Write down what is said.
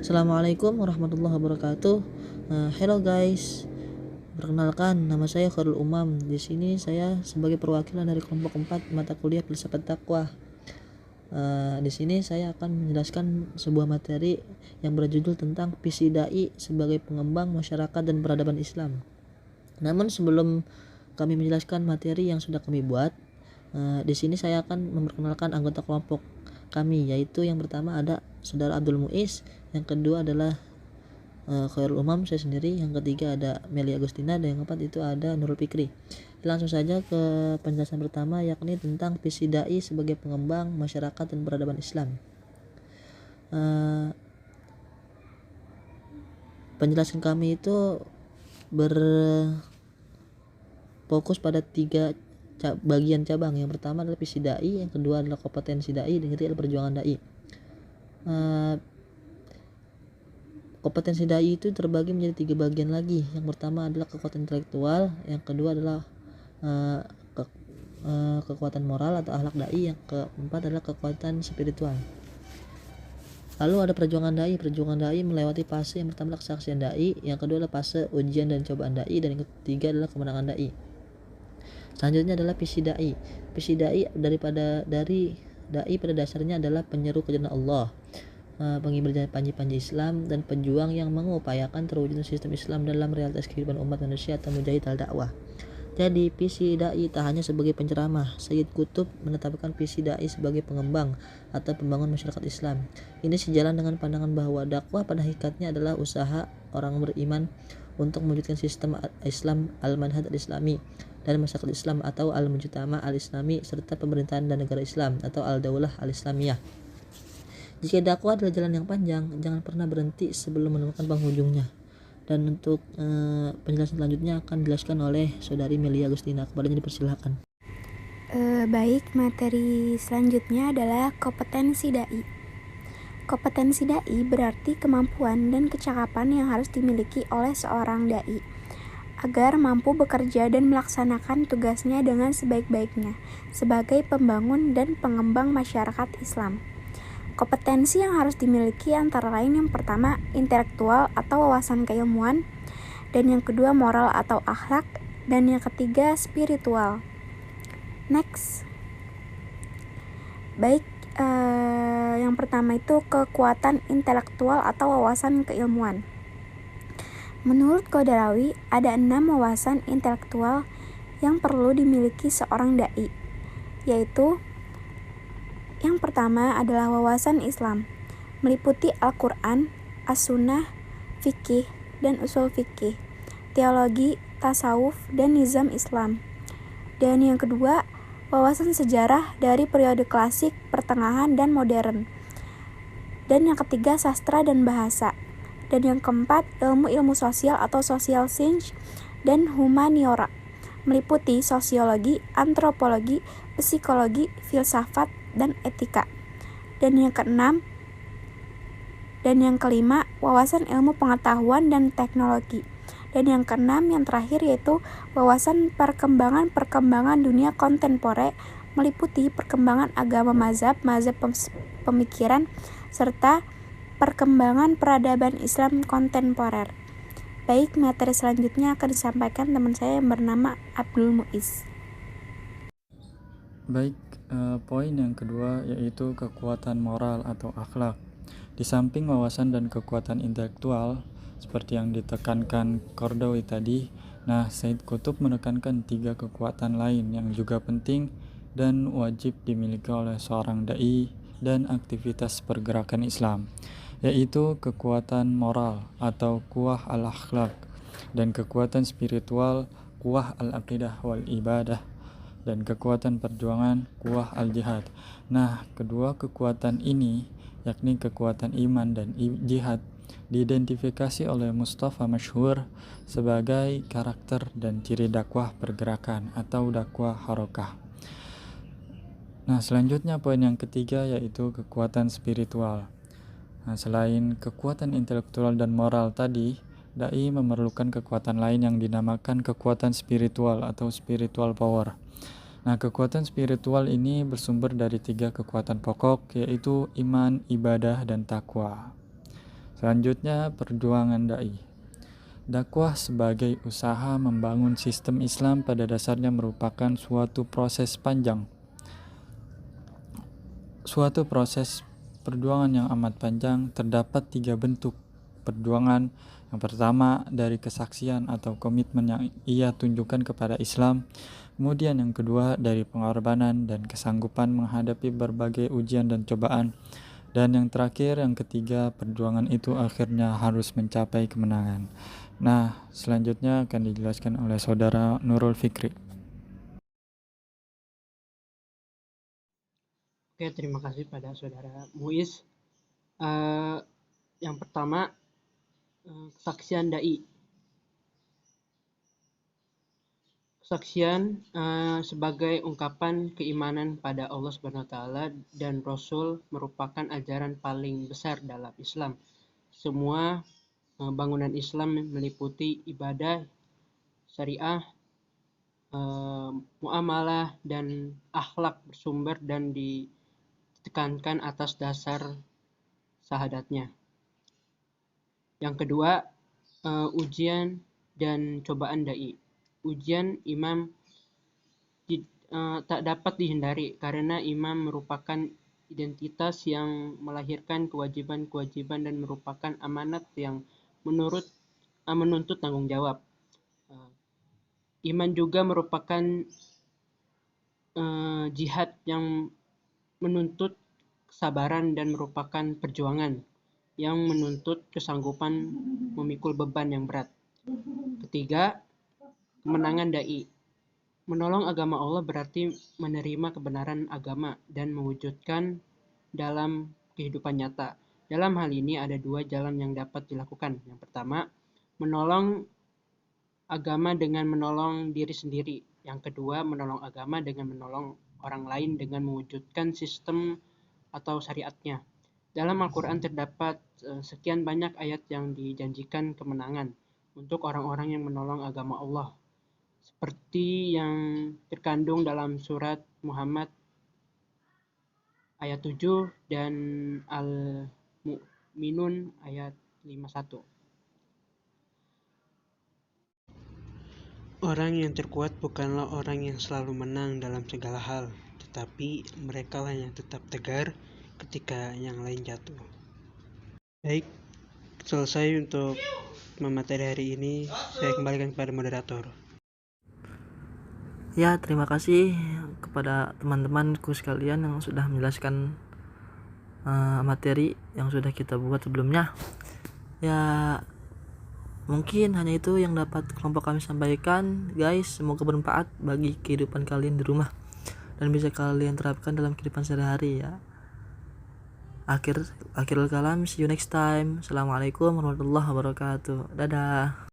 Assalamualaikum warahmatullahi wabarakatuh. Hello guys, perkenalkan nama saya Khairul Umam. Di sini saya sebagai perwakilan dari kelompok 4 mata kuliah filsafat takwa. Di sini saya akan menjelaskan sebuah materi yang berjudul tentang visi dai sebagai pengembang masyarakat dan peradaban Islam. Namun sebelum kami menjelaskan materi yang sudah kami buat, di sini saya akan memperkenalkan anggota kelompok kami, yaitu yang pertama ada Saudara Abdul Muiz, yang kedua adalah Khairul Umam, saya sendiri, yang ketiga ada Meli Agustina, dan yang keempat itu ada Nurul Fikri. Langsung saja ke penjelasan pertama, yakni tentang visi dai sebagai pengembang masyarakat dan peradaban Islam. Penjelasan kami itu berfokus pada 3 bagian cabang. Yang pertama adalah visi dai, yang kedua adalah kompetensi dai, dan yang ketiga adalah perjuangan dai. Kompetensi dai itu terbagi menjadi 3 bagian lagi. Yang pertama adalah kekuatan intelektual, yang kedua adalah kekuatan moral atau akhlak dai, yang keempat adalah kekuatan spiritual. Lalu ada perjuangan dai. Perjuangan dai melewati fase yang pertama adalah kesaksian dai, yang kedua adalah fase ujian dan cobaan dai, dan yang ketiga adalah kemenangan dai. Selanjutnya adalah visi dai. Visi dai dari dai pada dasarnya adalah penyeru ke jalan Allah, pengibar panji-panji Islam, dan pejuang yang mengupayakan terwujudnya sistem Islam dalam realitas kehidupan umat manusia atau mujahid al-dakwah. Jadi visi dai tak hanya sebagai penceramah. Sayyid Qutb menetapkan visi dai sebagai pengembang atau pembangun masyarakat Islam. Ini sejalan dengan pandangan bahwa dakwah pada hakikatnya adalah usaha orang beriman untuk mewujudkan sistem Islam al-manhaj al-islami dan masyarakat Islam atau al-mujtama al-islami, serta pemerintahan dan negara Islam atau al-daulah al-islamiyah. Jika dakwah adalah jalan yang panjang, jangan pernah berhenti sebelum menemukan penghujungnya. Dan untuk penjelasan selanjutnya akan dijelaskan oleh Saudari Meli Agustina. Kepadanya dipersilakan. Baik, materi selanjutnya adalah kompetensi dai. Kompetensi dai berarti kemampuan dan kecakapan yang harus dimiliki oleh seorang dai agar mampu bekerja dan melaksanakan tugasnya dengan sebaik-baiknya sebagai pembangun dan pengembang masyarakat Islam. Kompetensi yang harus dimiliki antara lain yang pertama intelektual atau wawasan keilmuan, dan yang kedua moral atau akhlak, dan yang ketiga spiritual. Next. Baik, yang pertama itu kekuatan intelektual atau wawasan keilmuan. Menurut Qadarawi, ada 6 wawasan intelektual yang perlu dimiliki seorang dai, yaitu yang pertama adalah wawasan Islam, meliputi Al-Quran, As-Sunnah, fikih, dan usul fikih, teologi, tasawuf, dan nizam Islam. Dan yang kedua, wawasan sejarah dari periode klasik, pertengahan, dan modern. Dan yang ketiga, sastra dan bahasa. Dan yang keempat, ilmu-ilmu sosial atau social science dan humaniora, meliputi sosiologi, antropologi, psikologi, filsafat, dan etika. Dan yang keenam dan yang kelima, wawasan ilmu pengetahuan dan teknologi. Dan yang keenam, yang terakhir, yaitu wawasan perkembangan dunia kontemporer, meliputi perkembangan agama mazhab pemikiran, serta perkembangan peradaban Islam kontemporer. Baik, materi selanjutnya akan disampaikan teman saya yang bernama Abdul Muiz. Baik, poin yang kedua yaitu kekuatan moral atau akhlak. Di samping wawasan dan kekuatan intelektual seperti yang ditekankan Qardawi tadi, Sayyid Qutb menekankan 3 kekuatan lain yang juga penting dan wajib dimiliki oleh seorang dai dan aktivitas pergerakan Islam, yaitu kekuatan moral atau quwwah al-akhlak dan kekuatan spiritual quwwah al-aqidah wal ibadah, dan kekuatan perjuangan quwwah al-jihad. Kedua kekuatan ini, yakni kekuatan iman dan jihad, diidentifikasi oleh Mustafa Masyhur sebagai karakter dan ciri dakwah pergerakan atau dakwah harokah. Selanjutnya poin yang ketiga yaitu kekuatan spiritual. Selain kekuatan intelektual dan moral tadi, dai memerlukan kekuatan lain yang dinamakan kekuatan spiritual atau spiritual power. Kekuatan spiritual ini bersumber dari 3 kekuatan pokok, yaitu iman, ibadah, dan takwa. Selanjutnya, perjuangan dai. Dakwah sebagai usaha membangun sistem Islam pada dasarnya merupakan suatu proses panjang. Suatu proses perjuangan yang amat panjang. Terdapat 3 bentuk perjuangan. Yang pertama dari kesaksian atau komitmen yang ia tunjukkan kepada Islam. Kemudian yang kedua dari pengorbanan dan kesanggupan menghadapi berbagai ujian dan cobaan. Dan yang terakhir, yang ketiga, perjuangan itu akhirnya harus mencapai kemenangan. Nah, selanjutnya akan dijelaskan oleh Saudara Nurul Fikri. Oke, terima kasih pada Saudara Muiz. Yang pertama, kesaksian dai. Kesaksian sebagai ungkapan keimanan pada Allah Subhanahu wa taala dan Rasul merupakan ajaran paling besar dalam Islam. Semua bangunan Islam meliputi ibadah, syariah, muamalah dan akhlak bersumber dan ditekankan atas dasar syahadatnya. Yang kedua, ujian dan cobaan dai. Ujian imam tak dapat dihindari karena imam merupakan identitas yang melahirkan kewajiban-kewajiban dan merupakan amanat yang menuntut tanggung jawab. Iman juga merupakan jihad yang menuntut kesabaran dan merupakan perjuangan yang menuntut kesanggupan memikul beban yang berat. Ketiga, kemenangan dai. Menolong agama Allah berarti menerima kebenaran agama dan mewujudkan dalam kehidupan nyata. Dalam hal ini ada 2 jalan yang dapat dilakukan. Yang pertama, menolong agama dengan menolong diri sendiri. Yang kedua, menolong agama dengan menolong orang lain dengan mewujudkan sistem atau syariatnya. Dalam Al-Quran terdapat sekian banyak ayat yang dijanjikan kemenangan untuk orang-orang yang menolong agama Allah. Seperti yang terkandung dalam surat Muhammad ayat 7 dan Al-Mu'minun ayat 51. Orang yang terkuat bukanlah orang yang selalu menang dalam segala hal, tetapi merekalah yang tetap tegar ketika yang lain jatuh. Baik, selesai untuk materi hari ini. Saya kembalikan kepada moderator. Ya, terima kasih kepada teman-temanku sekalian yang sudah menjelaskan materi yang sudah kita buat sebelumnya. Ya, mungkin hanya itu yang dapat kelompok kami sampaikan, guys. Semoga bermanfaat bagi kehidupan kalian di rumah dan bisa kalian terapkan dalam kehidupan sehari-hari ya. Akhirul kalam, see you next time. Assalamualaikum warahmatullahi wabarakatuh. Dadah.